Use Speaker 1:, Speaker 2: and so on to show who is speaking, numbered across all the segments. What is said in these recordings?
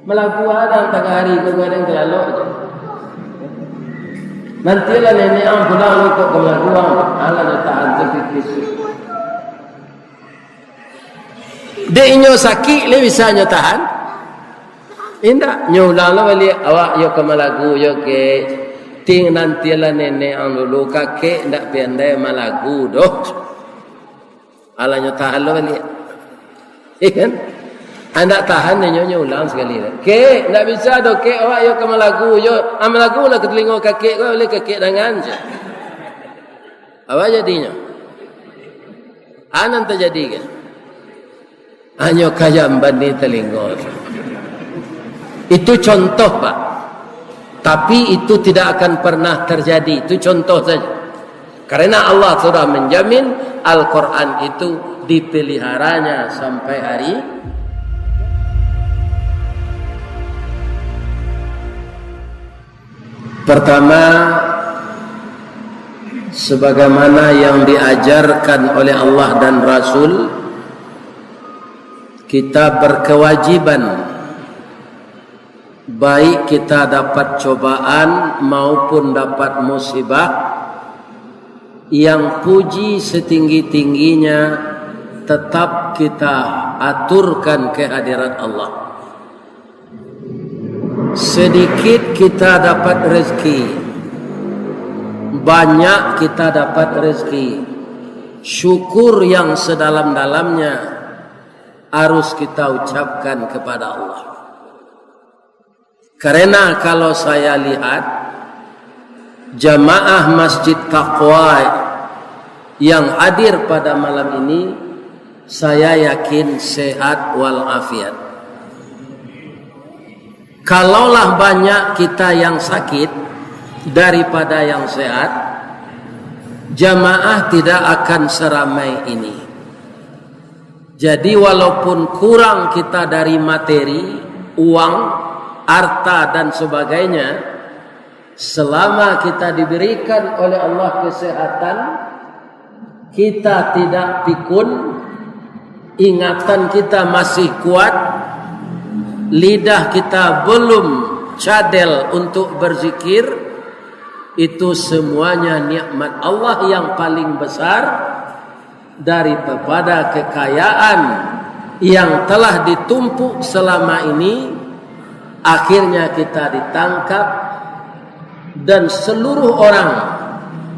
Speaker 1: Melaku ada tengah hari kadang terlalu aja. Nantilah nenek ang pulang ikut ke melakuan. Allah dah tahan terkikis. Dia inyo sakit le bisa nyo tahan. Indah nyo ulang lah balik awak yo ke malagu yo ke ting nantilah nenek ang dulu kakek ndak pandai malagu doh. Allah nyo tahan lo balik. Ikan anda tahan nyo ulang sekali lah. Ke ndak bisa doh ke awak yo ke malagu yo amalagu lah ke telinga kakek kau boleh kakek dengan je. Awak jadinya. Anan terjadi kan? Hanya kaya mbani telinga. Itu contoh Pak. Tapi itu tidak akan pernah terjadi. Itu contoh saja. Karena Allah sudah menjamin Al-Quran itu dipeliharanya sampai hari. Pertama, sebagaimana yang diajarkan oleh Allah dan Rasul, kita berkewajiban baik kita dapat cobaan maupun dapat musibah, yang puji setinggi-tingginya tetap kita aturkan kehadirat Allah. Sedikit kita dapat rezeki, banyak kita dapat rezeki, syukur yang sedalam-dalamnya harus kita ucapkan kepada Allah. Karena kalau saya lihat jamaah Masjid Taqwa yang hadir pada malam ini, saya yakin sehat walafiat. Kalaulah banyak kita yang sakit daripada yang sehat, jamaah tidak akan seramai ini. Jadi walaupun kurang kita dari materi, uang, harta dan sebagainya, selama kita diberikan oleh Allah kesehatan, kita tidak pikun, ingatan kita masih kuat, lidah kita belum cadel untuk berzikir, itu semuanya nikmat Allah yang paling besar daripada kekayaan yang telah ditumpuk selama ini. Akhirnya kita ditangkap dan seluruh orang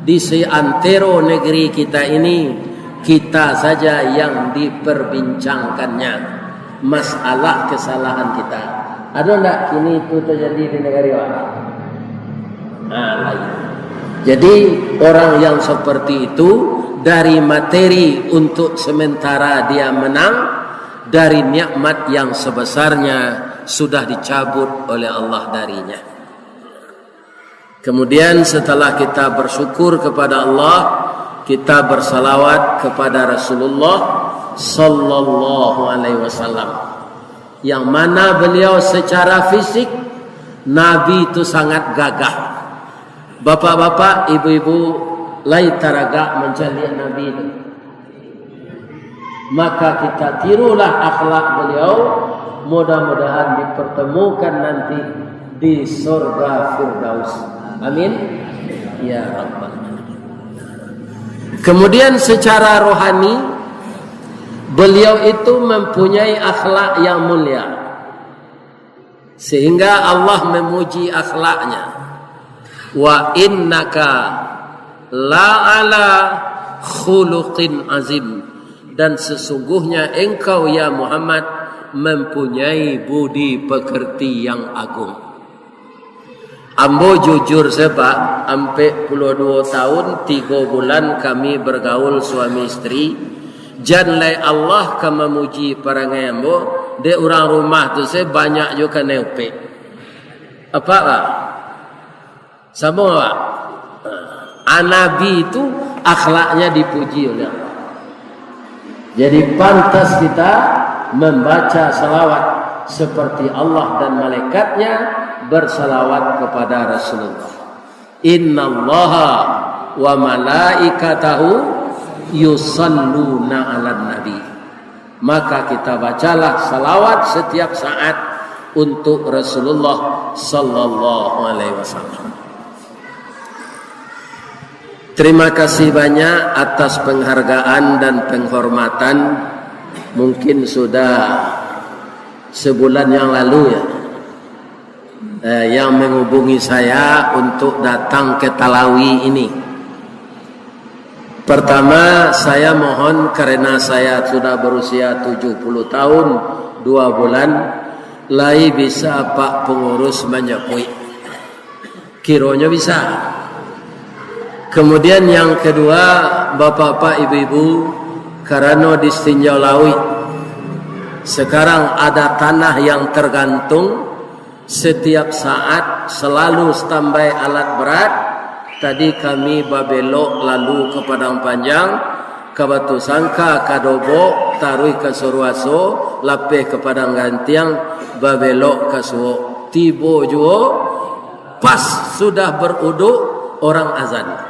Speaker 1: di seantero negeri kita ini, kita saja yang diperbincangkannya masalah kesalahan kita. Ada enggak kini itu terjadi di negara orang? Jadi orang yang seperti itu dari materi untuk sementara dia menang, dari nikmat yang sebesarnya sudah dicabut oleh Allah darinya. Kemudian setelah kita bersyukur kepada Allah, kita bersalawat kepada Rasulullah sallallahu alaihi wasallam, yang mana beliau secara fisik Nabi itu sangat gagah. Bapak-bapak, ibu-ibu, lai taraga mencari Nabi itu. Maka kita tirulah akhlak beliau. Mudah-mudahan dipertemukan nanti di surga Firdaus. Amin ya Rabbal Alamin. Kemudian secara rohani, beliau itu mempunyai akhlak yang mulia, sehingga Allah memuji akhlaknya. Wa innaka la ala khuluqin azim, dan sesungguhnya engkau ya Muhammad mempunyai budi pekerti yang agung. Ambo jujur sebab sampai 22 tahun 3 bulan kami bergaul suami istri, janlai Allah ka memuji perangai ambo de orang rumah tu saya banyak juga neupe. Apa lah? Sama lah. Nabi itu akhlaknya dipuji oleh Allah. Jadi pantas kita membaca salawat seperti Allah dan malaikatnya bersalawat kepada Rasulullah. Innallaha wa malaikatahu yusalluna 'alan nabi. Maka kita bacalah salawat setiap saat untuk Rasulullah sallallahu alaihi wasallam. Terima kasih banyak atas penghargaan dan penghormatan. Mungkin sudah sebulan yang lalu ya, yang menghubungi saya untuk datang ke Talawi ini. Pertama, saya mohon karena saya sudah berusia 70 tahun 2 bulan, lai bisa Pak pengurus menyepui. Kiranya bisa. Kemudian yang kedua, bapak-bapak, ibu-ibu, karena di Tinjau Lawi sekarang ada tanah yang tergantung setiap saat, selalu standby alat berat. Tadi kami babelok lalu ke Padang Panjang, ke Batu Sangka, ke Dobo, Tarui ke Suruaso, lapeh ke Padang Gantiang, babelok ke Suwo. Tibo juo, pas sudah beruduk orang azan.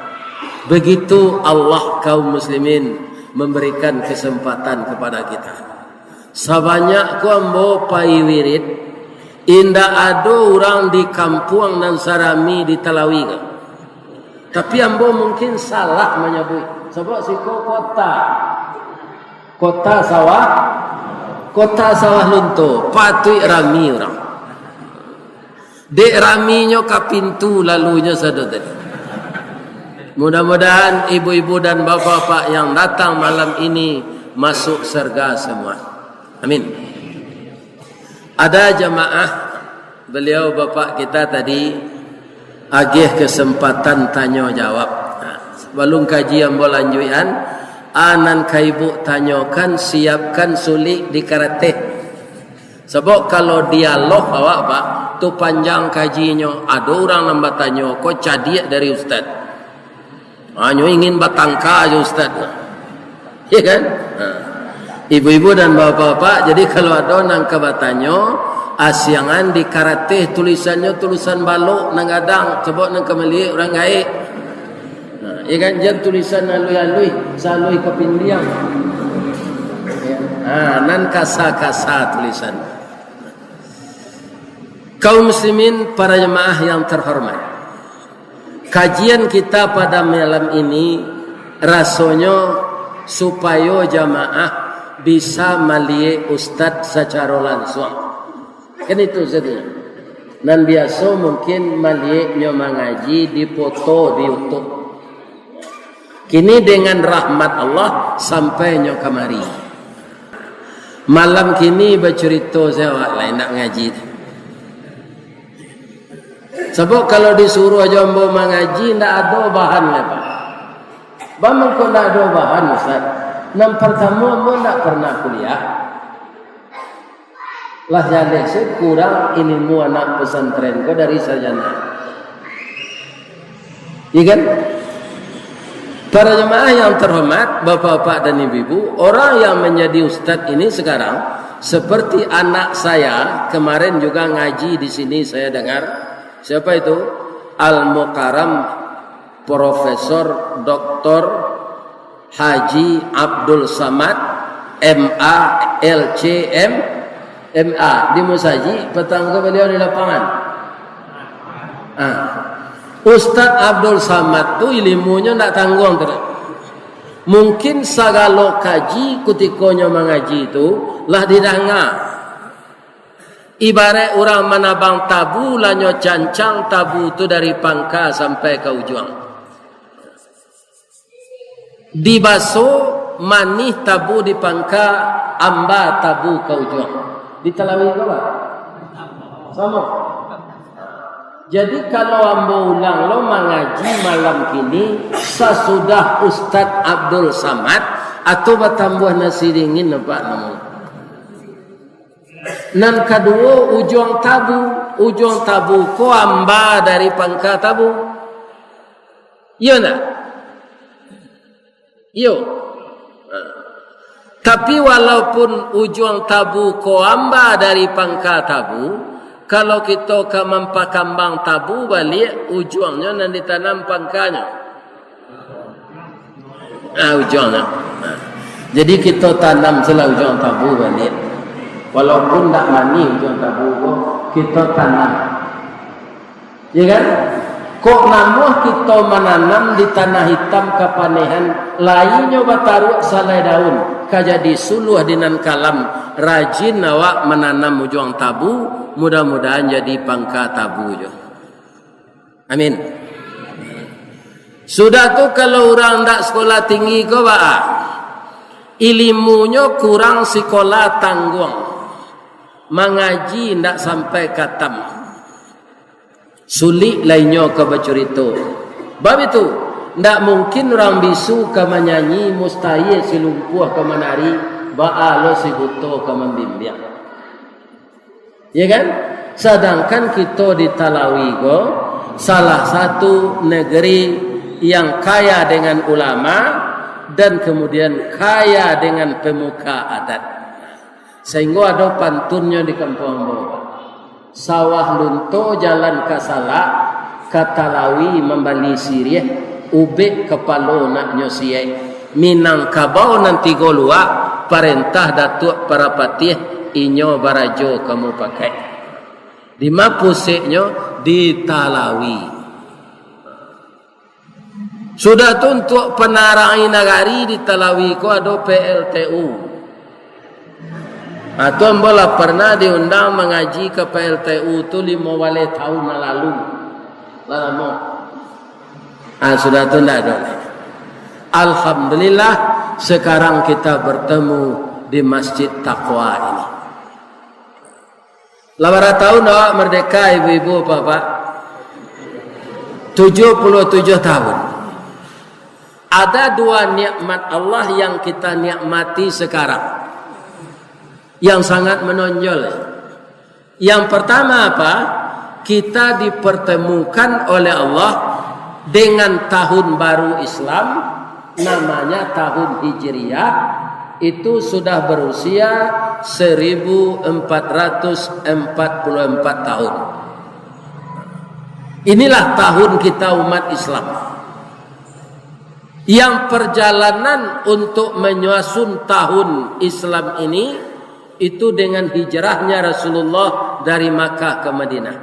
Speaker 1: Begitu Allah kaum muslimin memberikan kesempatan kepada kita. Sabanyak ku ambo pai wirid, indah ado orang di kampung nan sarami di Talawi. Tapi ambo mungkin salah menyebut. Sebab siko kota sawah lunto, patui rami orang. Dek raminya ke pintu lalunya sadar tadi. Mudah-mudahan ibu-ibu dan bapak-bapak yang datang malam ini masuk surga semua. Amin. Ada jamaah, beliau bapak kita tadi agih kesempatan tanya jawab. Balung kajian bolanjuan, anan kaibu tanyakan, siapkan sulik di karate. Sebab kalau dialog awak pak, tu panjang kajinya. Ada orang nambah tanya, kau cadiak dari ustaz. Hanya ingin batangka aja ustaz. Ya kan? Ibu-ibu dan bapak-bapak, jadi kalau ada nang kabatanyo asiangan di karate tulisannya tulisan balok nang adang, coba nang kemeli orang gaib. Ya kan, jangan tulisan alui-alui, salui kepindiang. Nan kasa-kasa tulisan. Kaum muslimin, para jemaah yang terhormat, kajian kita pada malam ini rasanya supaya jamaah bisa melihat ustaz secara langsung. Kan itu saja. Dan biasa mungkin melihatnya mengaji di foto di YouTube. Kini dengan rahmat Allah sampainya kemari. Malam kini bercerita saya lain nak ngaji. Sebab kalau disuruh aja mau mengaji, tidak ada bahan lepas. Bagaimana kau tidak ada bahan Ustaz? Yang pertama, mau tidak pernah kuliah. Lah jadi kurang ilmu anak pesantren kau dari sarjana. Iya kan? Para jemaah yang terhormat, bapak-bapak dan ibu-ibu, orang yang menjadi ustaz ini sekarang seperti anak saya kemarin juga ngaji di sini saya dengar. Siapa itu? Al-Mukarram Profesor Dr. Haji Abdul Samad MA LCM MA di Musaji, petang ke beliau di lapangan. Ustaz Abdul Samad tu ilmunya nak tanggung terus. Mungkin segala kaji kutikonya mengaji itu lah didengar. Ibarat orang menabang tabu lanyo cancang tabu tu dari pangka sampai ke ujung. Dibaso manih tabu di pangka, amba tabu ke ujung. Di Talawi apa? Sama. Jadi kalau ambo ulang lo mengaji malam kini sesudah Ustaz Abdul Samad atau bertambah nasi dingin apa namanya? Nan kedua ujung tabu ko amba dari pangka tabu. Iya nak? Yo. Tapi walaupun ujung tabu ko amba dari pangka tabu, kalau kita ke mempakambang tabu balik ujungnya nan ditanam pangkanya. Ujungnya. Jadi kita tanam selalu ujung tabu balik. Walaupun tak mani ujung tabu kita tanam. Ya kan? Kok namuh kita menanam di tanah hitam kepanehan lainnya bataru salai daun kajadi suluh dinan kalam rajin awak menanam mujuang tabu mudah-mudahan jadi pangka tabu jo. Amin. Sudah tu kalau orang ndak sekolah tinggi ko ba ilmunya kurang sekolah tanggung mengaji ndak sampai katam sulit lainnya ke bercerita. Bab itu ndak mungkin orang bisu ke menyanyi mustahil si lumpuh ke menari baalo si buto ke membimbing. Ya kan? Sedangkan kita di Talawi ko salah satu negeri yang kaya dengan ulama dan kemudian kaya dengan pemuka adat. Sehingga ada pantunnya di kampung bawah. Sawah lunto jalan kasalak katalawi membali sirih ube kepalo nak nyosie minang kabau nanti golua perintah datuk para patih inyo barajo kamu pakai di mapuseknya di Talawi. Sudah tu untuk penarai nagari di Talawi ko ada PLTU. Atau bola pernah diundang mengaji ke PLTU tu 5 wali tahun lalu. Lama. Sudah tu tidak ada. Alhamdulillah sekarang kita bertemu di Masjid Taqwa ini. 8 tahun awak merdeka ibu-ibu bapak. 77 tahun. Ada 2 nikmat Allah yang kita nikmati sekarang. Yang sangat menonjol. Yang pertama apa? Kita dipertemukan oleh Allah dengan tahun baru Islam namanya tahun Hijriyah itu sudah berusia 1444 tahun. Inilah tahun kita umat Islam. Yang perjalanan untuk menyusun tahun Islam ini itu dengan hijrahnya Rasulullah dari Makkah ke Madinah.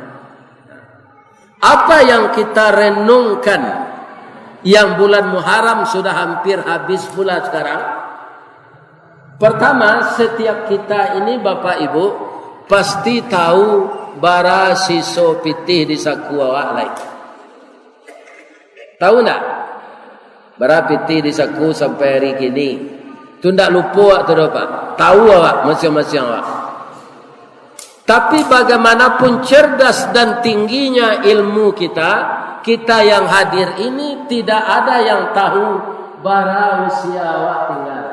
Speaker 1: Apa yang kita renungkan yang bulan Muharram sudah hampir habis pula sekarang. Pertama, setiap kita ini Bapak Ibu pasti tahu bara siso pitih di saku awak lain. Tahu tak? Bara pitih di saku sampai hari kini. Itu tidak lupa atau apa? Tahu awak masing-masing awak. Tapi bagaimanapun cerdas dan tingginya ilmu kita, kita yang hadir ini tidak ada yang tahu bara usia awak tinggal.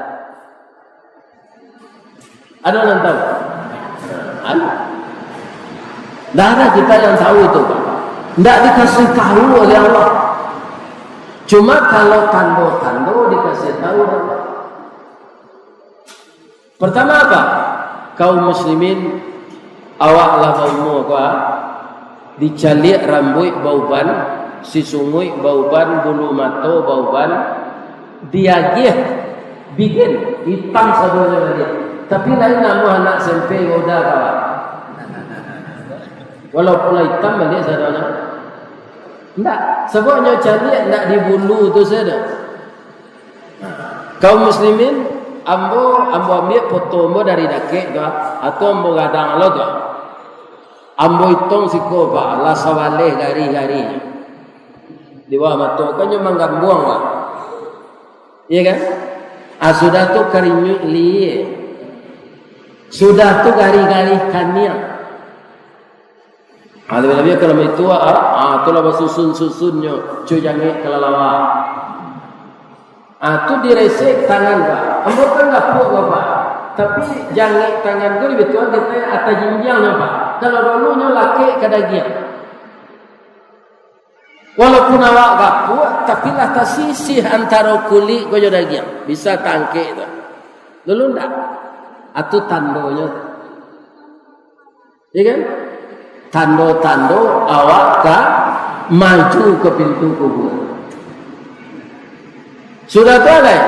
Speaker 1: Ada yang tahu? Ada. Tidak ada kita yang tahu itu. Tidak dikasih tahu oleh Allah. Cuma kalau tanda-tanda dikasih tahu oleh Allah. Pertama apa? Kaum muslimin awaklah baumu apa? Dicalik rambut bauban, sisungui bauban, bulu mata bauban, diagih bikin hitam sebenarnya dia. Tapi lain nama anak SMP udah kawan. Walaupun hitam balik saudara. Enggak, sebabnya calik enggak di bulu tu saja. Kaum muslimin ambo ambil foto ambo dari dakek ga atau ambo gadang lo ga ambo itong siko ba la sawale gari-gari di bawah mato kan cuma gambuang ba iya kan sudah tu karinyu li sudah tu gari-gari kania lebih-lebih kalau itu tu lah susun-susunnya cujange kelalawa tu diresek tangan Pak. Ambo kan lapuk Pak. Tapi jangan tangan tu lebih tua kita atas jinjangnya Pak. Kalau dulunya laki kadagian. Walaupun awak gapuk, tapi lah tersisih antara kulit gojo daging. Bisa tangkik tu. Dulu ndak. Atu tandonya. Ya kan? Tando-tando awak ka maju ke pintu kubur. Sudah tahu kan?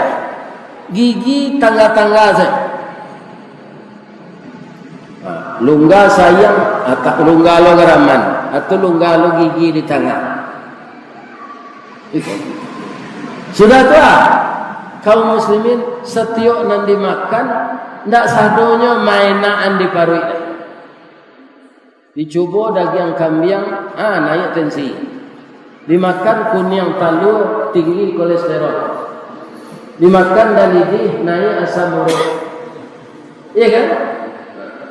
Speaker 1: Gigi tangga-tangga saja. lungga sayang atau lungga lo geraman atau lungga lo gigi di tangan. Sudah tua kaum muslimin setiok nan dimakan ndak sadonya mainaan di parui. Dicoba daging kambing naik tensi. Dimakan kunyang talu tinggi kolesterol. Dimakan dalidi naik asam urat. Iya kan?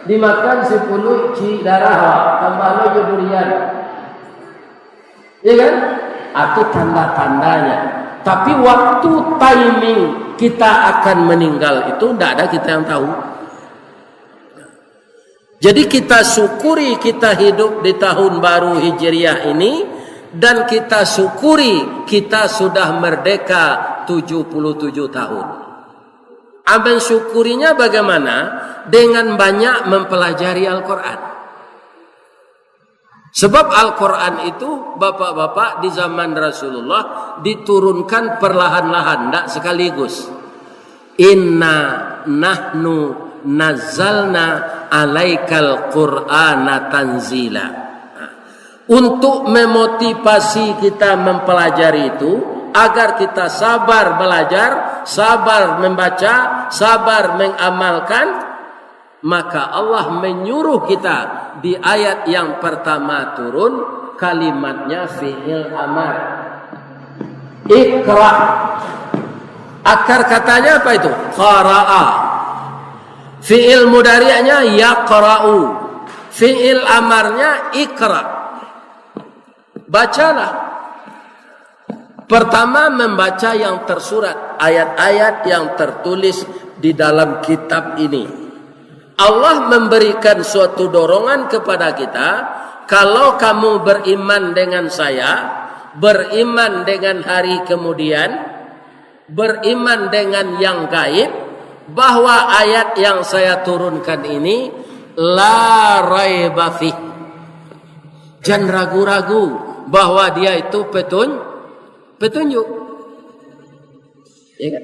Speaker 1: Dimakan 10 ci darah tambah lo durian. Iya kan? Atau tanda-tandanya. Tapi waktu timing kita akan meninggal itu tidak ada kita yang tahu. Jadi kita syukuri kita hidup di tahun baru Hijriah ini, dan kita syukuri kita sudah merdeka 77 tahun. Amal syukurinya bagaimana? Dengan banyak mempelajari Al-Quran. Sebab Al-Quran itu bapak-bapak di zaman Rasulullah diturunkan perlahan-lahan, tidak sekaligus. Inna nahnu nazzalna alaikal Qur'ana tanzila. Untuk memotivasi kita mempelajari itu, agar kita sabar belajar, sabar membaca, sabar mengamalkan, maka Allah menyuruh kita di ayat yang pertama turun kalimatnya fi'il amar. Iqra. Akar katanya apa itu? Qara'a. Fi'il mudari'nya yaqra'u. Fi'il amarnya iqra. Bacalah. Pertama membaca yang tersurat, ayat-ayat yang tertulis di dalam kitab ini. Allah memberikan suatu dorongan kepada kita, kalau kamu beriman dengan saya, beriman dengan hari kemudian, beriman dengan yang gaib, bahwa ayat yang saya turunkan ini la raiba fih. Jangan ragu-ragu bahwa dia itu petunjuk. Ya kan?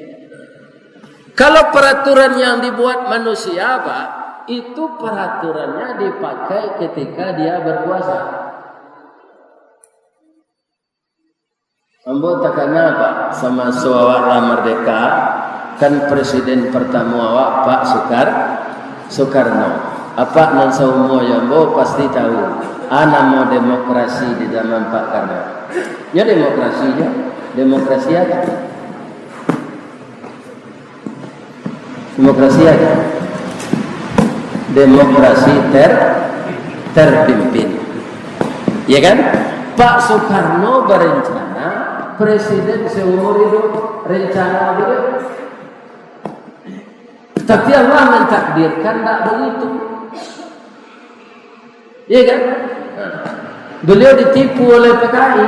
Speaker 1: Kalau peraturan yang dibuat manusia apa? Itu peraturannya dipakai ketika dia berpuasa. Ambo takana apa? Sama suawak merdeka, kan presiden pertama awak Pak Soekarno. Apa nan saumo ya ambo pasti tahu. Mau demokrasi di zaman Pak Karno. Ya demokrasi aja. Demokrasi aja. Demokrasi terpimpin. Ya kan? Pak Soekarno berencana presiden seumur hidup, rencana begitu. Tapi Allah mentakdirkan tidak begitu. Ya kan? Beliau ditipu oleh PKI.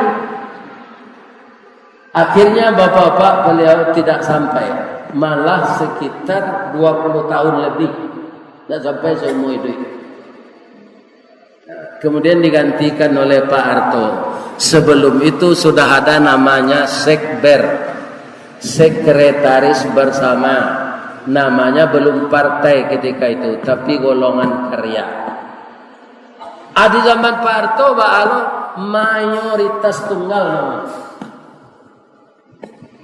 Speaker 1: Akhirnya bapak-bapak beliau tidak sampai, malah sekitar 20 tahun lebih. Tidak sampai seumur hidup. Kemudian digantikan oleh Pak Harto. Sebelum itu sudah ada namanya Sekber, Sekretaris Bersama. Namanya belum partai ketika itu, tapi golongan karya. Di zaman Pak Harto, mayoritas tunggal namanya.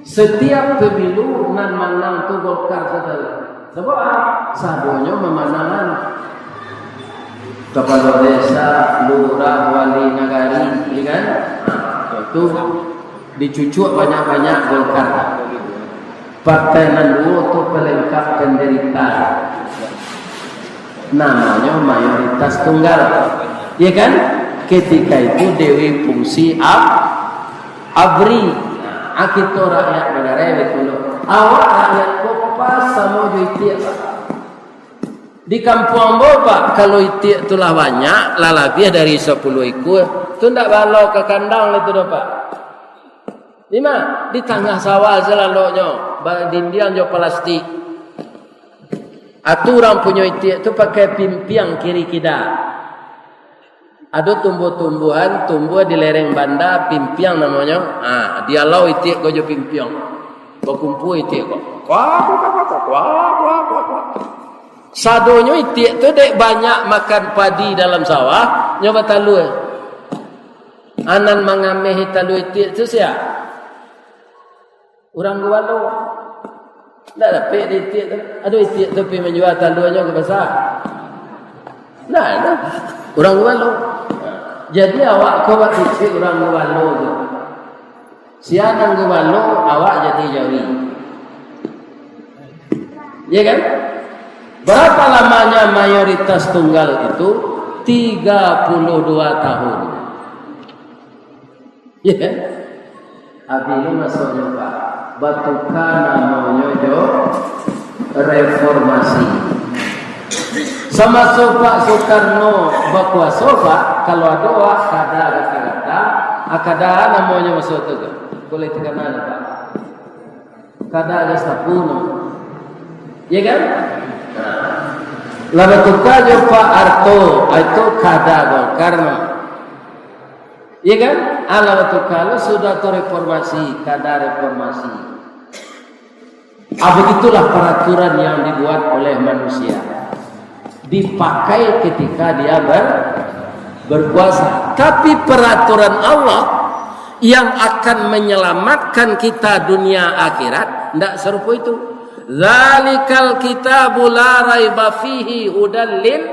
Speaker 1: Setiap pemilu nan menang tu Golkar saudara. Sebab sadonya memanangan kepala desa, lurah, wali nagari, ya kan? Itu dicucuk banyak-banyak Golkar. Partai nan dulu tu pelengkap penderita. Namanya mayoritas tunggal. Ya kan? Ketika itu Dewi fungsi abri. Kita rakyat negara betul. Awak rakyat kopas sama juitiak. Di kampung Bapak kalau itiak itulah banyak, lebih dari 10 ekor, tu ndak balau ke kandang itu Pak. Di mana? Di tengah sawah selalunya, dindian jo plastik. Aturan punya itiak tu pakai pimpiang kiri kida. Ada tumbuh-tumbuhan tumbuh di lereng banda pimpiang namanya. Dia lau itiak gojo pimpiang. Berkumpul itiak kok. Kuak. Sadonyo itik tu dek banyak makan padi dalam sawah, nyoba talu. Anan mangameh talu itik tu sia. Orang Gualo. Ndak dapat itik tu. Aduh itik tu pergi menjual talunya ke pasar. Nah. Orang Gualo. Jadi awak kau buat itik orang Gualo tu. Siang Gualo awak jadi jawi. Ya kan? Berapa lamanya mayoritas tunggal itu? 32 tahun. Ya kan? Habis itu masuknya Pak. Batukana menyojo reformasi. Sama Pak Soekarno berkuasa Pak. Kalau ada awak kada kata-kata. Akada namanya masuk itu. Boleh terkenal Pak. Kada ada sapuno. Ya kan? Lalu tukar Pak Arto itu kada Karno. Ya kan? Lalu tukar sudah tu reformasi, kada reformasi. Begitulah peraturan yang dibuat oleh manusia. Dipakai ketika dia berkuasa. Tapi peraturan Allah yang akan menyelamatkan kita dunia akhirat tidak serupa itu. Zalikal kitabu la raiba fihi hudal lil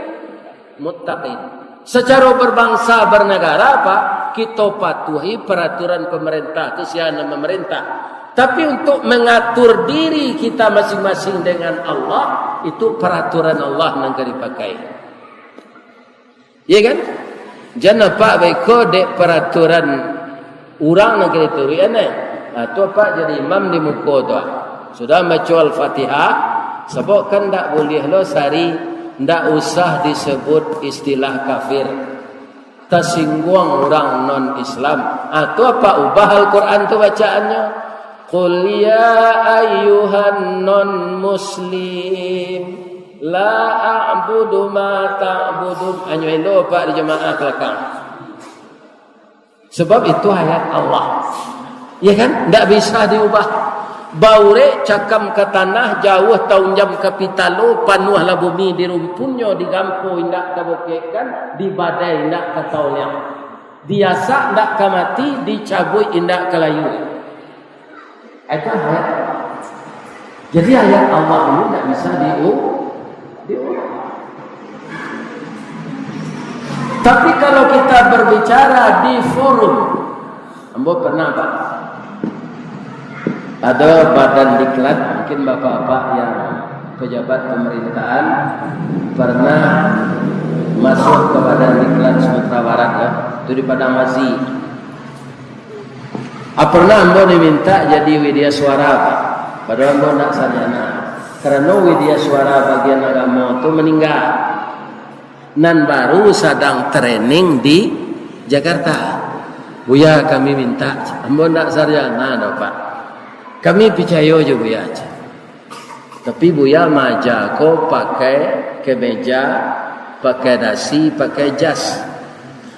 Speaker 1: muttaqin. Secara berbangsa bernegara Pak, kita patuhi peraturan pemerintah, itu siana pemerintah. Tapi untuk mengatur diri kita masing-masing dengan Allah, itu peraturan Allah yang dipakai. Ya kan? Jangan Pak baiko dek peraturan orang negeri itu ya ne. Itu Pak jadi imam di muka tu. Sudah baca Al-Fatihah, sebab kan tak boleh lo sari, tak usah disebut istilah kafir. Tersinggung orang non-Islam. Itu apa ubah Al-Quran tu bacaannya? Qul ya ayyuhan non-muslim la a'budu ma ta'budun. Anyo elo Pak di jemaah belakang. Sebab itu ayat Allah. Ya kan? Tak bisa diubah. Baure cakam ke tanah jauh tahun jam kapitalo panuhlah bumi di rumpunyo di gampo indak kabokekan di badai indak kataunya biasa indak kamati dicabui indak kelayu. Itu ayat. Jadi ayat Allah ini tidak bisa diubah. Tapi kalau kita berbicara di forum, ambo pernah Pak, ada badan diklat, mungkin bapak-bapak yang pejabat pemerintahan pernah masuk ke badan diklat Sumatera Barat ya, itu di Padang Masih. Pernah ambo diminta jadi widya suara Pak, padahal ambo nak sarjana. Karena widya suara bagian agama itu meninggal. Nan baru sedang training di Jakarta. Buya kami minta, ambo nak sarjana dah Pak. Kami percaya je Buya aja. Tapi Buya maja ko pakai kemeja, pakai dasi, pakai jas.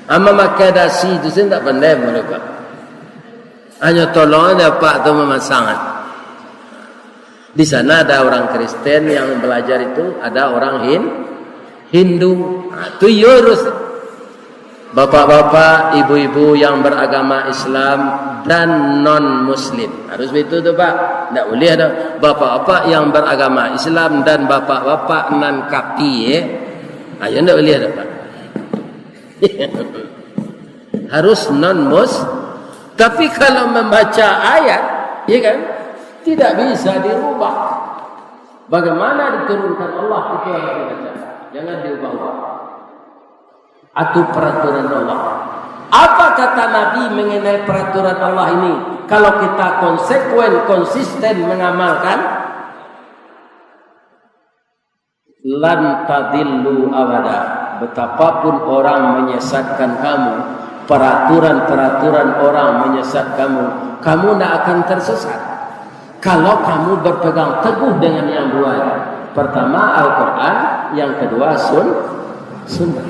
Speaker 1: Ama pakai dasi itu saya tak pandai mereka. Hanya tolong ada Pak tu memasang. Di sana ada orang Kristen yang belajar itu, ada orang Hindu. Itu yurus. Bapak-bapak, ibu-ibu yang beragama Islam dan non-Muslim. Harus begitu tu Pak. Tak boleh ada bapak-bapak yang beragama Islam dan bapak-bapak non-kapi. Ayo tak boleh ada Pak. Harus non-Muslim. Tapi kalau membaca ayat, ya kan, tidak bisa dirubah. Bagaimana diturunkan Allah itu yang dibaca. Jangan diubah-ubah. Atau peraturan Allah. Apa kata Nabi mengenai peraturan Allah ini? Kalau kita konsisten mengamalkan, lan tadillu abada. Betapapun orang menyesatkan kamu, peraturan-peraturan orang menyesat kamu, kamu tidak akan tersesat. Kalau kamu berpegang teguh dengan yang dua. Pertama Al-Quran, yang kedua Sunnah.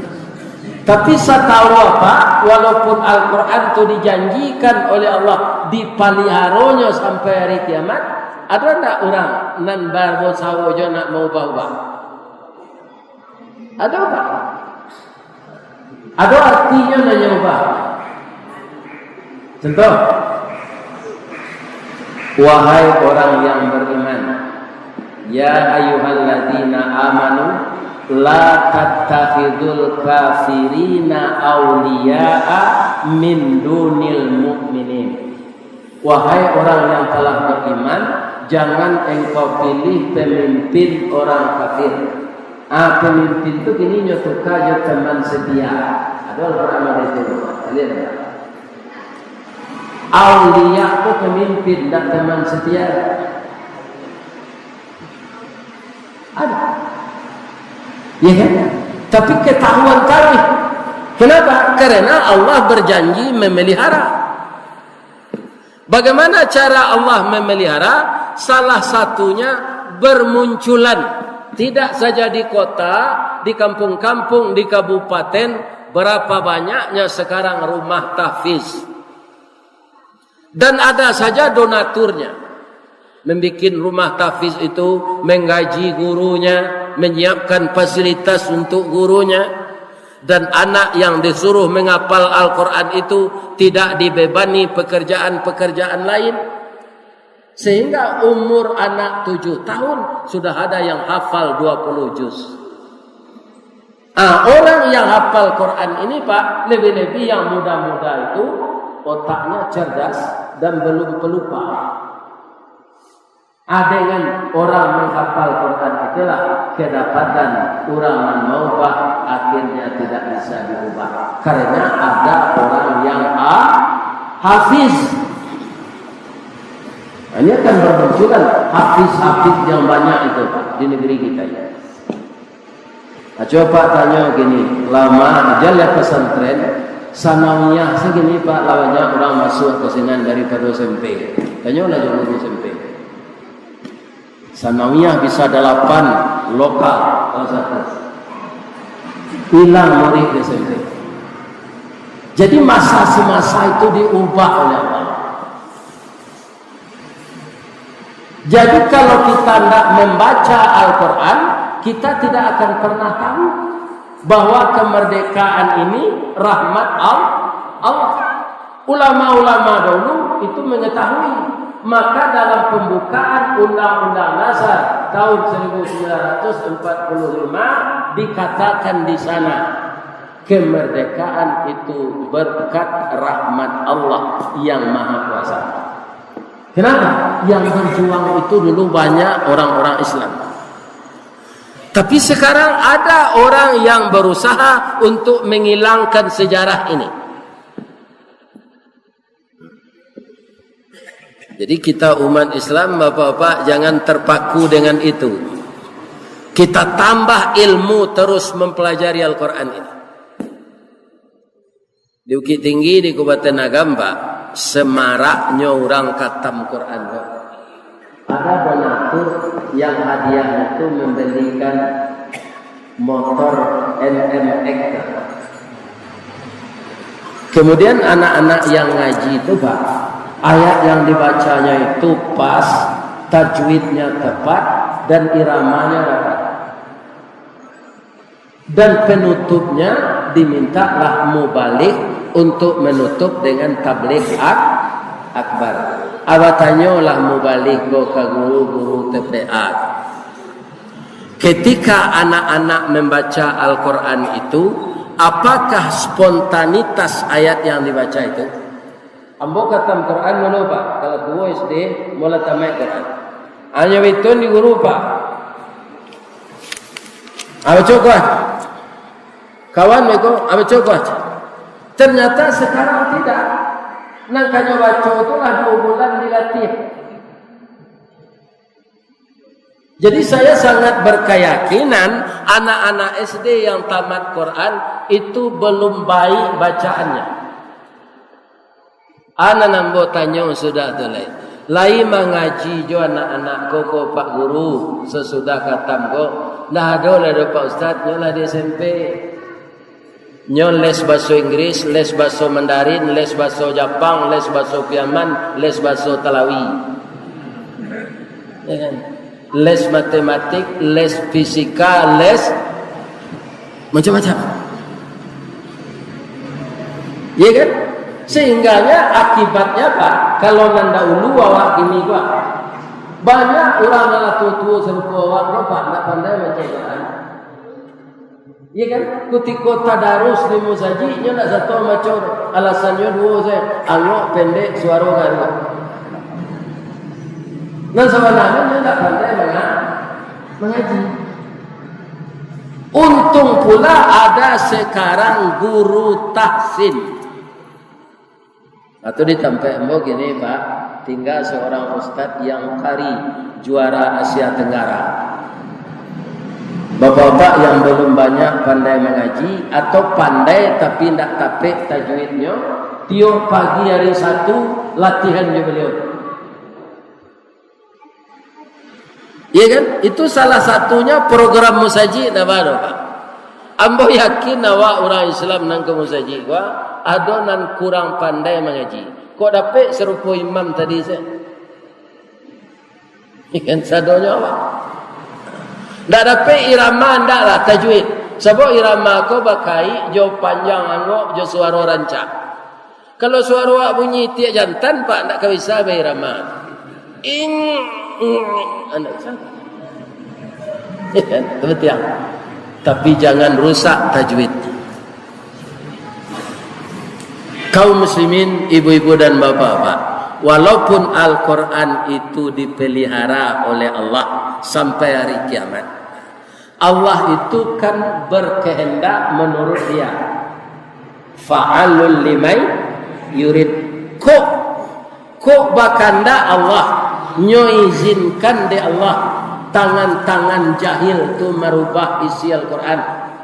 Speaker 1: Tapi saya tahu apa, walaupun Al-Quran itu dijanjikan oleh Allah dipaliharonya sampai hari kiamat, ada tak orang nan barbo sawojo nak mau ubah-ubah? Ada apa? Ada artinya nyoba. Contoh, wahai orang yang beriman, ya ayyuhalladzina amanu la tattakhidul kafirina awliya'a min dunil mu'minin. Wahai orang yang telah beriman, jangan engkau pilih pemimpin orang kafir. Pemimpin itu kini nyotuka jo teman setia. Ada orang itu. Lihat tak? Aulia itu pemimpin dan teman setia. Ada. Ya kan? Tapi ketahuan kami. Kenapa? Karena Allah berjanji memelihara. Bagaimana cara Allah memelihara? Salah satunya bermunculan. Tidak saja di kota, di kampung-kampung, di kabupaten, berapa banyaknya sekarang rumah tahfiz. Dan ada saja donaturnya. Membikin rumah tahfiz itu, menggaji gurunya, menyiapkan fasilitas untuk gurunya. Dan anak yang disuruh menghafal Al-Quran itu tidak dibebani pekerjaan-pekerjaan lain. Sehingga umur anak 7 tahun sudah ada yang hafal 20 juz. Orang yang hafal Quran ini Pak, lebih-lebih yang muda-muda itu otaknya cerdas dan belum pelupa. Dengan orang menghafal Quran itulah kedapatan orang mengubah akhirnya tidak bisa diubah. Karena ada orang yang hafiz. Ini akan bermunculan hafiz-hafiz yang banyak itu Pak di negeri kita ya. Coba tanya gini, lama aja lihat pesantren sanawiyah segini Pak, lawannya orang masuk ke sini daripada SMP. Tanya lah jangan SMP. Sanawiyah bisa 8 lokal kalau satu. Hilang murid SMP. Jadi masa-masa itu diubah oleh Allah. Jadi kalau kita tidak membaca Al-Quran, kita tidak akan pernah tahu bahwa kemerdekaan ini rahmat Allah. Ulama-ulama dulu itu mengetahui. Maka dalam pembukaan Undang-Undang Dasar tahun 1945 dikatakan di sana, kemerdekaan itu berkat rahmat Allah yang Maha Kuasa. Kenapa? Yang berjuang itu dulu banyak orang-orang Islam. Tapi sekarang ada orang yang berusaha untuk menghilangkan sejarah ini. Jadi kita umat Islam, Bapak-bapak, jangan terpaku dengan itu. Kita tambah ilmu terus mempelajari Al-Quran ini. Di Bukit Tinggi, di Kabupaten Agamba, semaraknya orang khatam Quran. Ada donatur yang hadiah itu membelikan motor NMX. Kemudian anak-anak yang ngaji itu Pak, ayat yang dibacanya itu pas, tajwidnya tepat, dan iramanya dapat. Dan penutupnya dimintalah mubalik untuk menutup dengan tabligh akbar. Awatanyolah mubalik go ke guru-guru TPA. Ketika anak-anak membaca Al-Quran itu, apakah spontanitas ayat yang dibaca itu? Ambo khatam Quran mana Pak? Kalau guru SD mulai tamat Quran. Hanya itu di guru Pak. Apa coba? Kawan mereka apa coba? Ternyata sekarang tidak. Nangkanya baca itulah 2 bulan dilatih. Jadi saya sangat berkeyakinan anak-anak SD yang tamat Quran itu belum baik bacaannya. Anak nambo tanya sudah tu lain. Lain mengaji jo anak-anak koko Pak Guru sesudah khatam go. Dah ada lah Pak Ustaz nyolah di SMP. Nyon les bahasa Inggris, les bahasa Mandarin, les bahasa Jepang, les bahasa Piaman, les bahasa Talawi. Ya kan? Les matematik, les fisika, les macam-macam. Ya kan? Sehingganya akibatnya apa? Kalau nanda ulu awak gini gua. Banyak orang yang tua-tua serupa awak bapak tak pandai baca Quran. Ya kan? Ketika tadarus di musaji nya nak satu macam alasannya dua saya angok pendek suara garu. Dan sebenarnya nya tak pandai mengaji. Untung pula ada sekarang guru tahsin. Atau di tempat mbok gini Pak, tinggal seorang ustaz yang kari juara Asia Tenggara. Bapak-bapak yang belum banyak pandai mengaji atau pandai tapi tidak tapik tajwidnya, tiap pagi hari satu latihannya beliau. Iya kan? Itu salah satunya program musaji nama Pak. Ambo yakin awak orang Islam nang ke musaji gua adonan kurang pandai mengaji. Kok dapat serupa imam tadi saya? Ikan sadonya apa? Tak dapat irama ndak lah tajwid. Sebab irama kau bakai jauh panjang angok jauh suara rancak. Kalau suara bunyi tiap jantan Pak ndak bisa irama. Anak sana. Betul. Tapi jangan rusak tajwid. Kaum muslimin, ibu-ibu dan bapak-bapak, walaupun Al-Quran itu dipelihara oleh Allah sampai hari kiamat, Allah itu kan berkehendak menurut dia. Fa'alul limai yurid. Kok bakanda Allah nyo izinkan de Allah tangan-tangan jahil tu merubah isi Al-Quran.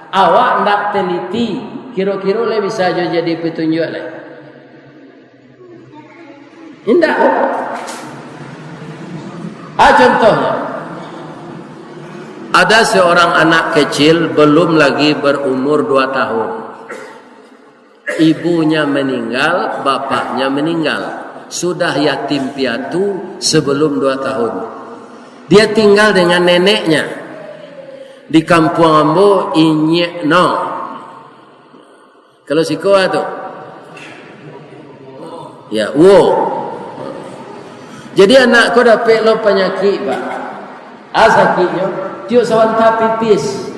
Speaker 1: Awak ndak teliti, kira-kira le bisa jadi petunjuk le. Indah. Contohnya, ada seorang anak kecil belum lagi berumur 2 tahun. Ibunya meninggal, bapaknya meninggal. Sudah yatim piatu sebelum 2 tahun. Dia tinggal dengan neneknya di kampung Ambo Inyekno. Kalau sikoa tu, ya, Jadi anak kau dapat lo penyakit Pak. Sakitnya, tiuk sawanta pipis.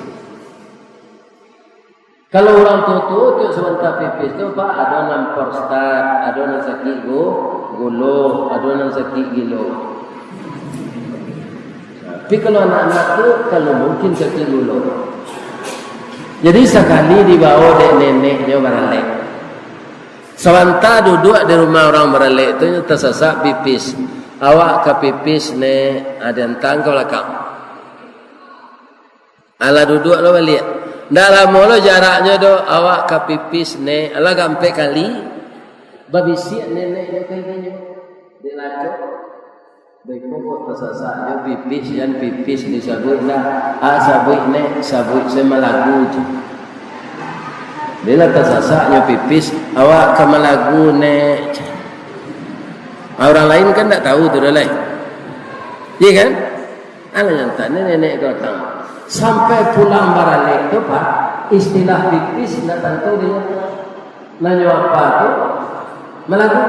Speaker 1: Kalau orang tua tiuk sawanta pipis tu Pak, ada nan prostat, ada nan sakit gulu, ada nan sakit gilo. Tapi kalau anak-anak tu kalau mungkin sakit gulu. Jadi sekali dibawa dek neneknya beralek. Sawanta duduk di rumah orang beralek itu tersesak pipis. Awak ke pipis ne ada entang ke belakang. Ala duduk lo balik. Ndak lama lo jaraknya do awak ke pipis ne ala gampe kali babisi neneknya kayaknya di lacok. Baik pokok tersasaknya pipis dan pipis disebut lah sabut ne sabut semalagu. Bila tersasaknya pipis awak ke malagu ne. Orang lain kan tak tahu tu dah lain. Iya kan? Ala nyata nenek kau tahu. Sampai pulang baralik tu Pak, istilah pipis nak tentu dia nanya apa tu? Malagu.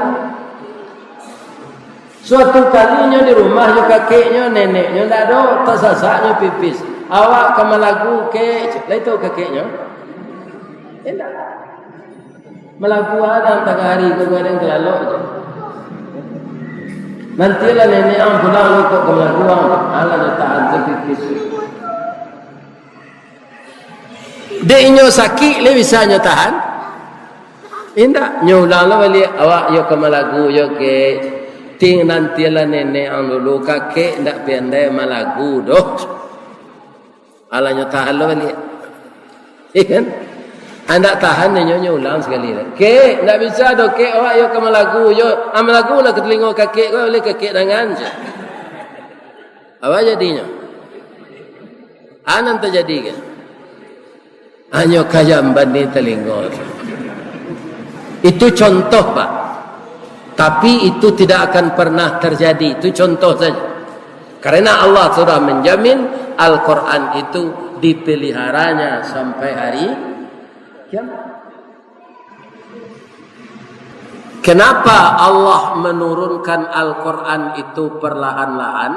Speaker 1: Suatu kalinya di rumah yo kakeknya neneknya tak ada tersasaknya pipis. Awak ke malagu ke lah itu kakeknya. Tidak. Malagu ada tengah hari ke gadang kelalok je. Nantilah nenek ang pulang lu ke malagu ala tahan pipis. Deknya sakit le bisa nyo tahan. Indak nyo ulang lah balik awak yo ke malagu yo ke ting nantilah nenek ang dulu kakek ndak pandai malagu doh. Ala nyo tahan lo balik. Ikan anda tahan nyo ulang sekali dah. Ke ndak bisa doh ke awak yo ke malagu yo amalagu lah ke telinga kakek kau boleh kakek dengan je. Apa jadinya? Anan terjadi kan? Hanya kaya bani telinga. Itu contoh Pak. Tapi itu tidak akan pernah terjadi. Itu contoh saja. Karena Allah sudah menjamin Al-Quran itu dipeliharanya sampai hari kiamat. Kenapa Allah menurunkan Al-Quran itu perlahan-lahan?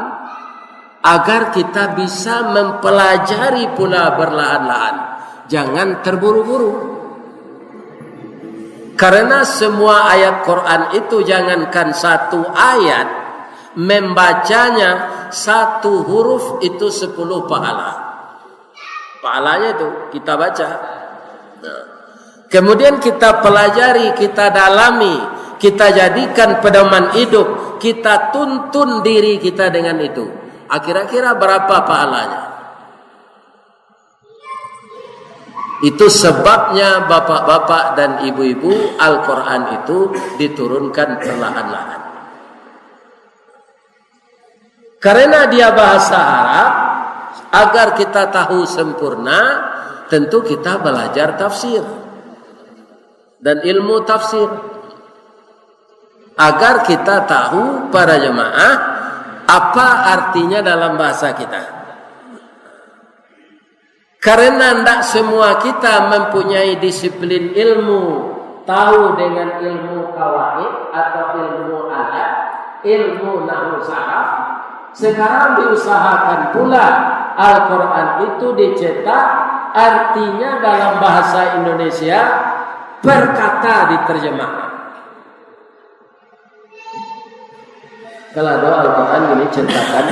Speaker 1: Agar kita bisa mempelajari pula perlahan-lahan. Jangan terburu-buru. Karena semua ayat Quran itu jangankan satu ayat, membacanya satu huruf itu 10 pahala. Pahalanya itu kita baca. Nah, kemudian kita pelajari, kita dalami, kita jadikan pedoman hidup, kita tuntun diri kita dengan itu. Kira-kira berapa pahalanya? Itu sebabnya bapak-bapak dan ibu-ibu Al-Quran itu diturunkan perlahan-lahan. Karena dia bahasa Arab, agar kita tahu sempurna, tentu kita belajar tafsir dan ilmu tafsir. Agar kita tahu para jemaah apa artinya dalam bahasa kita. Karena tidak semua kita mempunyai disiplin ilmu, tahu dengan ilmu kawaid atau ilmu adat, ilmu nahwu saraf. Sekarang diusahakan pula Al-Quran itu dicetak, artinya dalam bahasa Indonesia per kata diterjemahkan. Kalau ada Al-Quran ini cetakan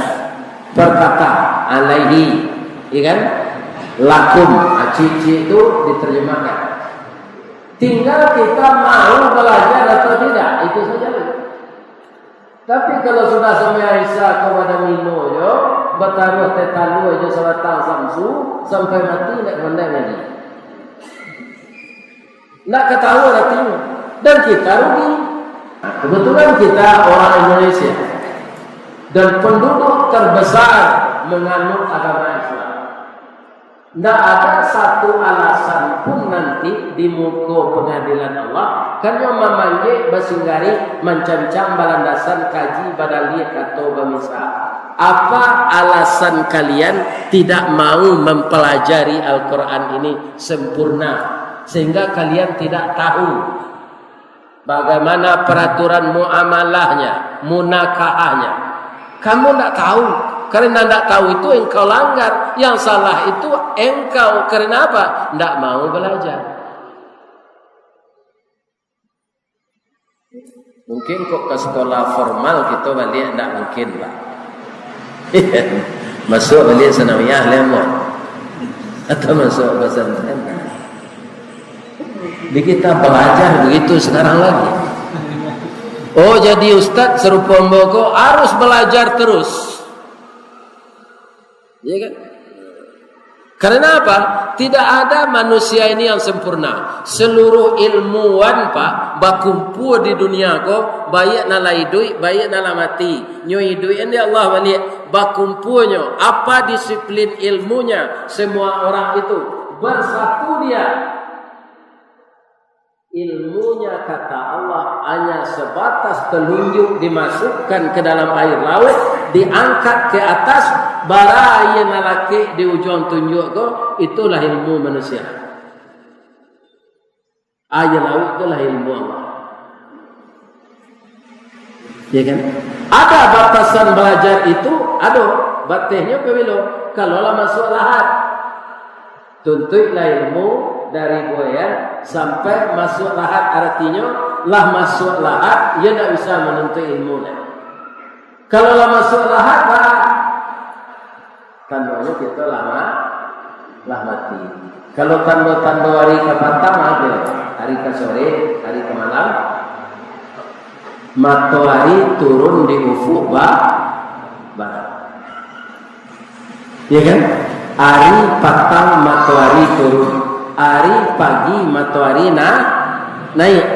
Speaker 1: per kata, alaihi, ya kan? Lakum, cici itu diterjemahkan. Tinggal kita mau belajar atau tidak, itu saja. Tapi kalau sudah sampai Aisyah kepada Mino, yo, bertaruh tetalu aja salatang samsu sampai mati tidak pandai lagi. Tidak ketahuan artinya, dan kita rugi. Kebetulan kita orang Indonesia dan penduduk terbesar menganut agama Islam. Tidak ada satu alasan pun nanti di muka pengadilan Allah karena memanggil basinggari mencancang balandasan kaji badaliat atau bamisa. Apa alasan kalian tidak mau mempelajari Al-Quran ini sempurna sehingga kalian tidak tahu bagaimana peraturan muamalahnya, munakahahnya? Kamu tidak tahu. Karena tidak tahu itu engkau langgar. Yang salah itu engkau. Karena apa? Tidak mau belajar. Mungkin kok ke sekolah formal kita balik tidak mungkin lah. Masuk balik sanawiyah lemon atau masuk pesantren. Jadi kita belajar begitu sekarang lagi. Oh, jadi ustaz serupa mboko harus belajar terus. Ya kan? Karena apa? Tidak ada manusia ini yang sempurna. Seluruh ilmuwan pak bakumpul di dunia ko, baik nala hidup, baik nala mati. Nyo hidup ini Allah balik bakumpulnya. Apa disiplin ilmunya? Semua orang itu bersatu dia. Ilmunya kata Allah hanya sebatas telunjuk dimasukkan ke dalam air laut, diangkat ke atas, bara yang laki di ujung tunjuk ko, itulah ilmu manusia. Air laut itulah ilmu Allah. Ya kan? Ada batasan belajar itu, ada batasnya pemilu. Kalau lah masuk lahat, tuntutlah ilmu dari goyang sampai masuk lahat, artinya lah masuk lahat ia tidak bisa menuntut ilmu. Kalau lah masuk lahat tandanya kita lama lah mati. Kalau tanda-tanda hari ke petang ada, hari ke sore, hari ke malam, matahari turun di ufuk barat. Ya kan? Hari petang matahari turun. Hari pagi matahari naik.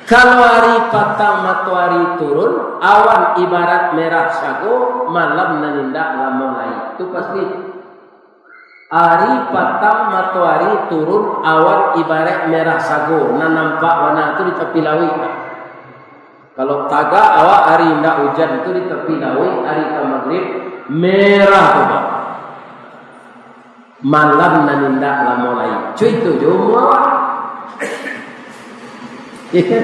Speaker 1: Kalau hari petang matahari turun, awan ibarat merah sago, malam nanindak lama naik. Itu pasti. Hari petang matahari turun, awan ibarat merah sago, nampak warna itu di tepi laut. Kalau tagak awak hari ndak hujan itu di tepi laut, hari maghrib merah tu Pak. Malam nanindak lah mulai. Cuy itu jomo awak. Ikan.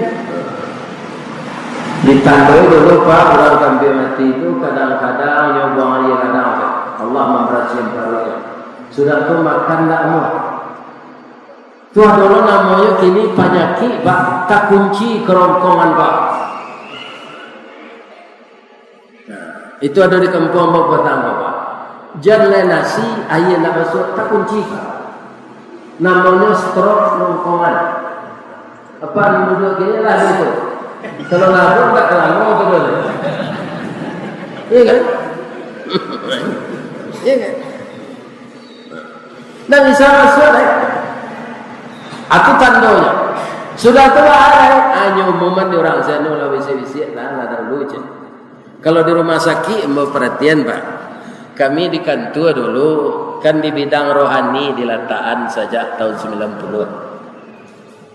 Speaker 1: Ditandai dulu Pak, orang kambing mati itu kadang-kadang nyobong air kadang Allah memberasikan perutnya. Sudah tu makan tak mau. Tu adalah namanya kini penyakit Pak, tak kunci kerongkongan Pak. Nah, itu ada di kampung Bapak Tangga Pak. Jangan nasi air nak masuk tak kunci Pak. Namanya stroke kerongkongan. Apa duduk kini lah itu. Kalau labur tak kelama betul. Iya kan? Iya kan? Dan bisa masuk aku tandanya. Sudah tua hanya momen di orang sana lah bisik-bisik lah ada lucu. Kalau di rumah sakit mau perhatian Pak. Kami di kantor dulu kan di bidang rohani di Lataan sejak tahun 90.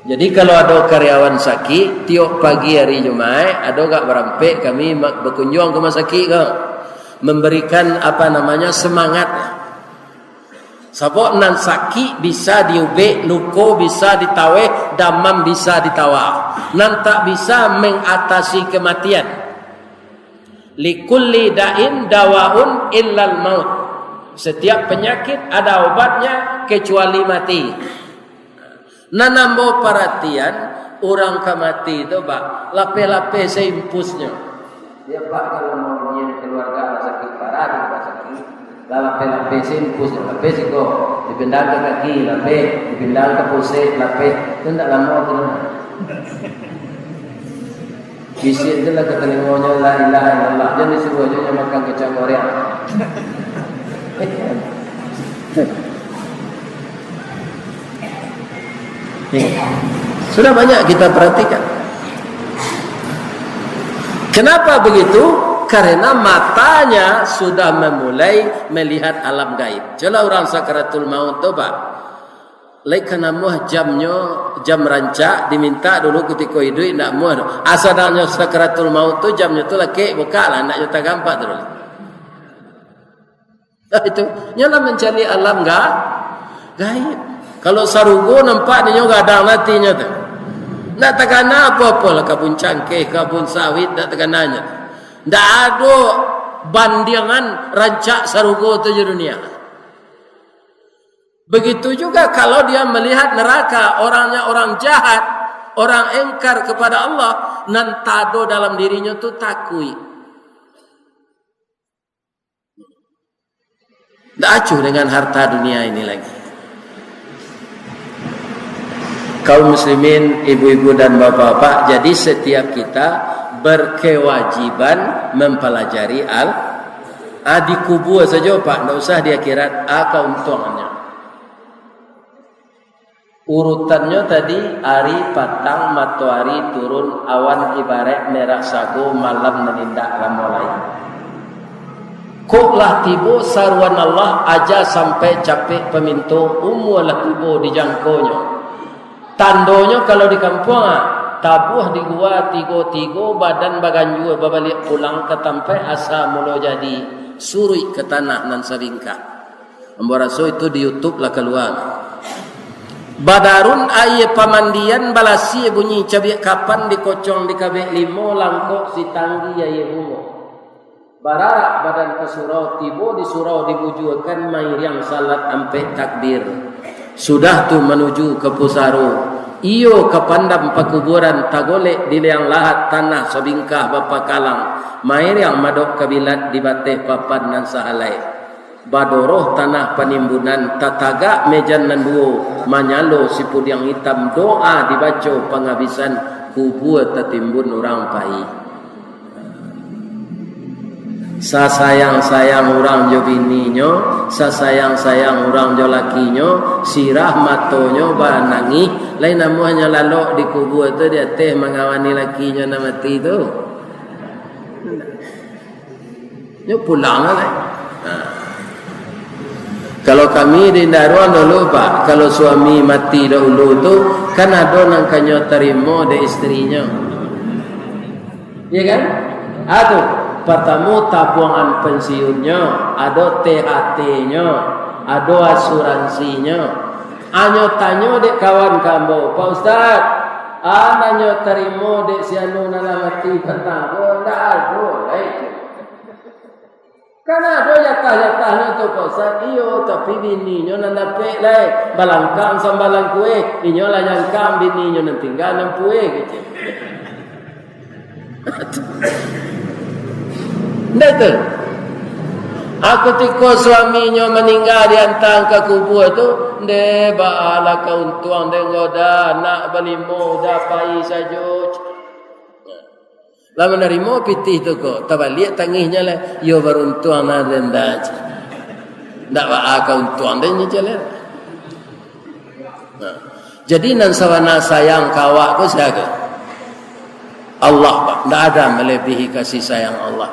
Speaker 1: Jadi kalau ada karyawan sakit, tiap pagi hari Jumat, ada gak berampek kami berkunjung ke rumah sakit ke, memberikan apa namanya semangat. Sebab nan sakit bisa diubek, luko bisa ditaweh, damam bisa ditawar. Nan tak bisa mengatasi kematian. Likulli da'in dawaun illal maut. Setiap penyakit ada obatnya kecuali mati. Nanambo perhatian orang kemati itu Pak, lape-lape seimpusnya. Ya Pak kalau mau nyian keluarga sakit parah di rumah sakit, lape-lape seimpusnya, lape siko dipindang ke kaki, lape dipindang ke pusat, lape itu tidak lama tu. Bisik itu lah ketelingonya la ilaha illallah, jangan disuruh aja makan kecap goreng. Sudah banyak kita perhatikan. Kenapa begitu? Karena matanya sudah memulai melihat alam gaib. Jelas orang sakaratul maut tu Pak. Lekana muah jam rancak diminta dulu ketika hidup nak muah. Asalnya sakaratul maut tu jamnya tu laki buka lah nak nyata gampak dulu. Itu nyala mencari alam gaib. Kalau sarugo nampak ni juga ada latinya tu. Nak takana apa-apa lah kabun cangkeh, kabun sawit, nak takananya. Tak ada bandingan rancak sarugo tu di dunia. Begitu juga kalau dia melihat neraka, orangnya orang jahat, orang engkar kepada Allah, nan tado dalam dirinya tu takui. Tak acuh dengan harta dunia ini lagi. Kaum muslimin, ibu-ibu dan bapak-bapak, jadi setiap kita berkewajiban mempelajari di kubur saja Pak, tidak usah di akhirat keuntungannya. Urutannya tadi hari patang matahari turun, awan ibarat merah sago, malam menindak mulai. Koklah tibo saruan Allah aja sampai capek pemintu, umulah tibo dijangkaunya. Tandonya kalau di kampung tabuh di gua tigo badan baganju babalik pulang ke tempat asa mula jadi suri ke tanah nan seringkah. Ambaraso itu di YouTube lah keluar. Badarun aye pamandian balasi bunyi cabiak kapan dikocong di kabeh limo langkok si tanggi aye bungo. Bararak badan ke surau tibo di surau dibujukan mai yang salat ampe takbir. Sudah tu menuju ke Pusaro. Iyo ke pandam pakuburan tagolek di liang lahat tanah sobingkah bapa kalang. Mair yang madok kabilat di bateh papan nan sahalai. Badoroh tanah penimbunan tataga mejan nan duo. Manyalo sipud yang hitam doa dibaca penghabisan kubur tertimbun orang pai. Sasayang-sayang orang jo bininyo, sasayang-sayang orang jo lakinyo, sirah matonyo banangi, lain namanya lalok di kubur tu dia teh mengawani lakinya na mati tu. Nyo pulang lah. Kalau kami di Daruan dulu Pak, kalau suami mati dahulu tu kan ada nang kanyo terima de istrinya. Ya kan? Aduh, pertama tabungan pensiunnya, ada THT-nya, ada asuransinya. Anyo tanyo dek kawan kamu, Pak Ustaz, anyo terima dek sianu nalamati petang. Oh, ndak ada. Karena ada jatah-jatahnya tu Pak Ustaz. Iyo, tapi bininya nak dapat lah. Balangkang sambalang kue. Inyo lah yang kam bininya nanti tinggal nam kue. Ndak tu. Aku tiko suaminya meninggal dihantar ke kubur tu. Nde ba'ala kauntuang de goda. Nak balimo dapai saja. Lama nerima pitih tu kok. Tabalik tangihnya lah. Yo beruntung nak rendah. Tak ba'a kauntuang de jalan. Jadi nan sawana sayang kawak ko siaga. Allah Pak. Tak ada melebihi kasih sayang Allah.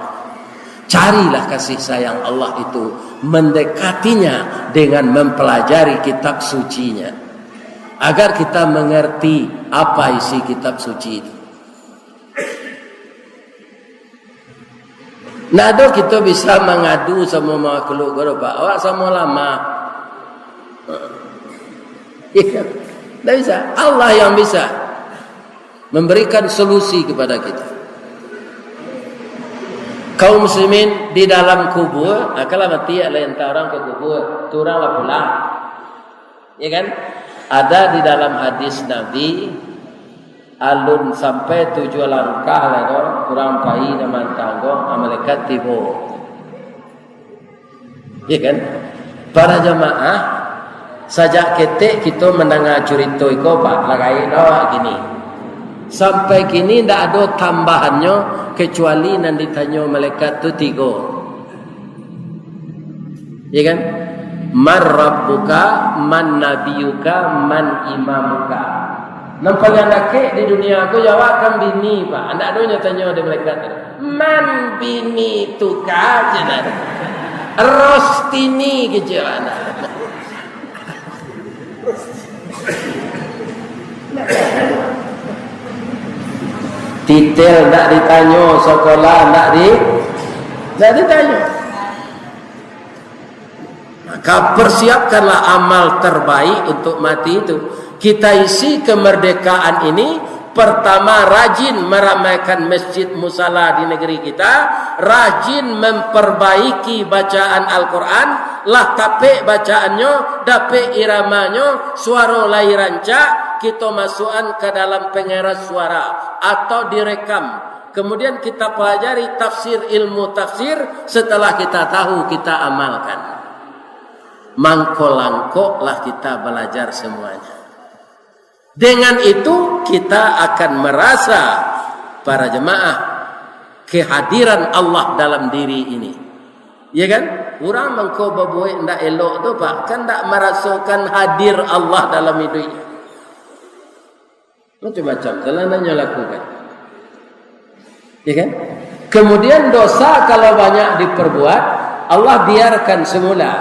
Speaker 1: Carilah kasih sayang Allah itu. Mendekatinya dengan mempelajari kitab sucinya. Agar kita mengerti apa isi kitab suci itu. Nado kita bisa mengadu sama makhluk guru Pak. Awak sama lama. Iya. Tidak bisa. Allah yang bisa memberikan solusi kepada kita. Kaum muslimin di dalam kubur, kalau mati ada yang orang ke kubur, turanglah pulang. Ya kan? Ada di dalam hadis Nabi, alun sampai 7 langkah lah kurang pai nama tanggong malaikat tiba. Ya kan? Para jemaah sajak ketik kita mendengar cerita iko Pak lagai doa gini. Sampai kini ndak ada tambahannya kecuali nan ditanya malaikat tu 3. Ya kan? Man rabbuka, man nabiyuka, man imamuka. Nampak anak di dunia aku jawabkan bini Pak. Anak doanya tanya ada malaikat. Man bini tu kajian. Rostini kejalan. Titel tak ditanya, sekolah tak ditanya. Maka persiapkanlah amal terbaik untuk mati itu. Kita isi kemerdekaan ini, pertama rajin meramaikan masjid musala di negeri kita, rajin memperbaiki bacaan Al-Quran, lah tapik bacaannya, dapik iramanya, suara lai rancak, kita masukkan ke dalam pengeras suara atau direkam. Kemudian kita pelajari tafsir, ilmu tafsir, setelah kita tahu kita amalkan. Mangkok-langkoklah kita belajar semuanya. Dengan itu kita akan merasa para jemaah kehadiran Allah dalam diri ini. Ya kan? Orang mengko babuai ndak elok tu Pak, kan ndak merasakan hadir Allah dalam hidupnya. Macam-macam jalanannya lakukan. Ya kan? Kemudian dosa kalau banyak diperbuat, Allah biarkan semula,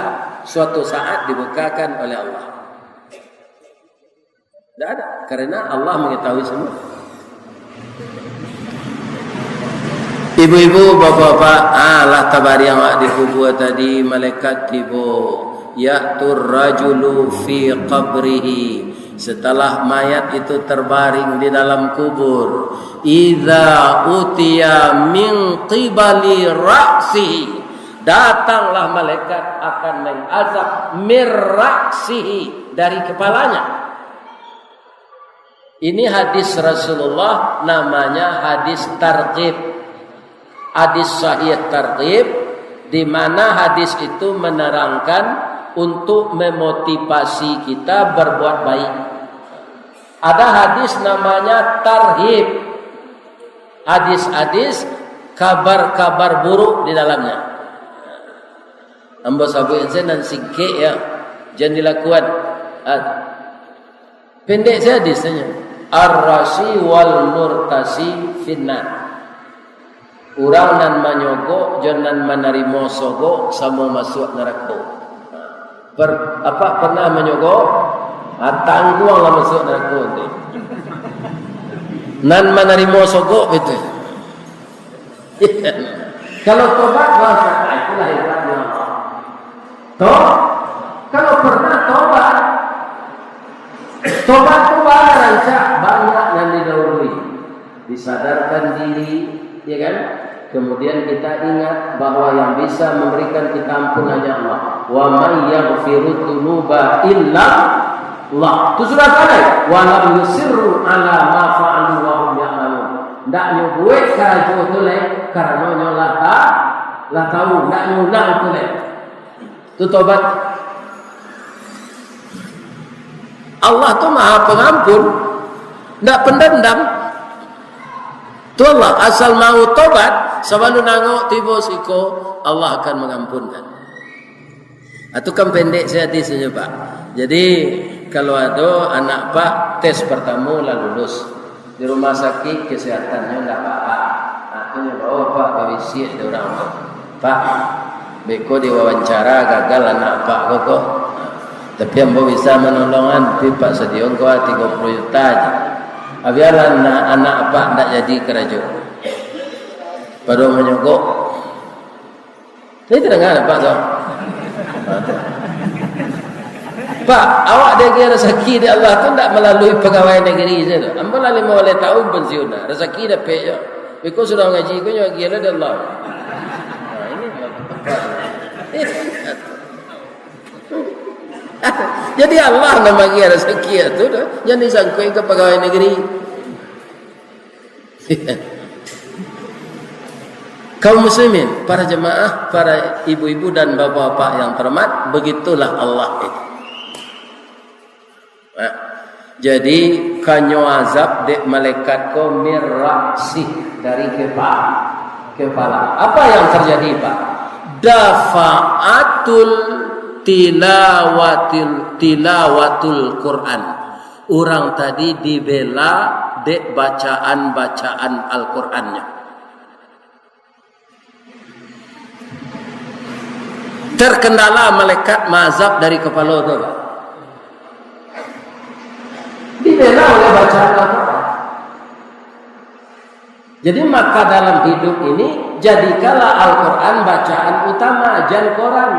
Speaker 1: suatu saat dibukakan oleh Allah. Tidak ada, karena Allah mengetahui semua. Ibu-ibu, bapak-bapak, lah tabari yang dikubur tadi, malaikat tiba, ya'tur rajulu fi qabrihi. Setelah mayat itu terbaring di dalam kubur, idza utiya min qibali ra'sihi, datanglah malaikat akan mengazab mir ra'sihi, dari kepalanya. Ini hadis Rasulullah, namanya hadis targhib. Hadis sahih targhib, di mana hadis itu menerangkan untuk memotivasi kita berbuat baik. Ada hadis namanya tarhib. Hadis-hadis kabar-kabar buruk di dalamnya. Ambo sabu insan dan sikit ya, jangan dilakukan. Pendek saja hadisnya. Ar-rasi wal murtasi finnar. Urang nan manyogok jangan menerima sogok sama masuk neraka. Pernah menyogok? Tangguanglah masuk neraka. Nan menerima sogok itu. Kalau tobat bahasa itulah hebatnya Allah. Kalau pernah tobat itu banyak yang didahului. Disadarkan diri, ya kan? Kemudian kita ingat bahwa yang bisa memberikan kita ampun hanya Allah. Wa may yaghfiru dzunuba illa Allah. Itu sudah ada. Wa lam yusirru ala ma fa'alu wa hum ya'lamun. Ndak nyubuh karajo tole karena nyolah lah tahu ndak nyulang tole. Itu tobat. Allah tu Maha Pengampun, ndak pendendam. Tu Allah asal mau tobat, sabalu nangok tiba siko, Allah akan mengampunkan. Itu kan pendek saya saja Pak. Jadi kalau ada anak Pak tes pertama lah lulus di rumah sakit kesehatannya nggak apa-apa. Akhirnya bawa Pak kawisi ada orang Pak. Beko diwawancara gagal anak Pak kok. Tapi yang bisa menolongan Pak Sedion kau 30 juta aja. Abiarlah anak Pak tak jadi kerajaan. Pada menyogok. Saya tidak dengar Pak so. Pak, awak dia rezeki di Allah tu tak melalui pegawai negeri saja. Ambil 5 tahun pensiun dah. Rezeki dah payah. Beko sudah ngaji kau nyawa kira dari Allah. Ini jadi Allah nak bagi rezeki itu dah. Jangan disangkui ke pegawai negeri. Kaum muslimin, para jemaah, para ibu-ibu dan bapak-bapak yang terhormat, begitulah Allah itu. Jadi kanyo azab dek malaikat ko mirasi dari kepala. Apa yang terjadi Pak? Dafa'atul tilawatul Quran. Orang tadi dibela dek bacaan Al-Qur'annya. Terkendala malaikat mazab dari kepala itu Pak. Dibela oleh bacaan Al-Quran. Jadi maka dalam hidup ini jadikanlah Al-Quran bacaan utama, jangan Quran.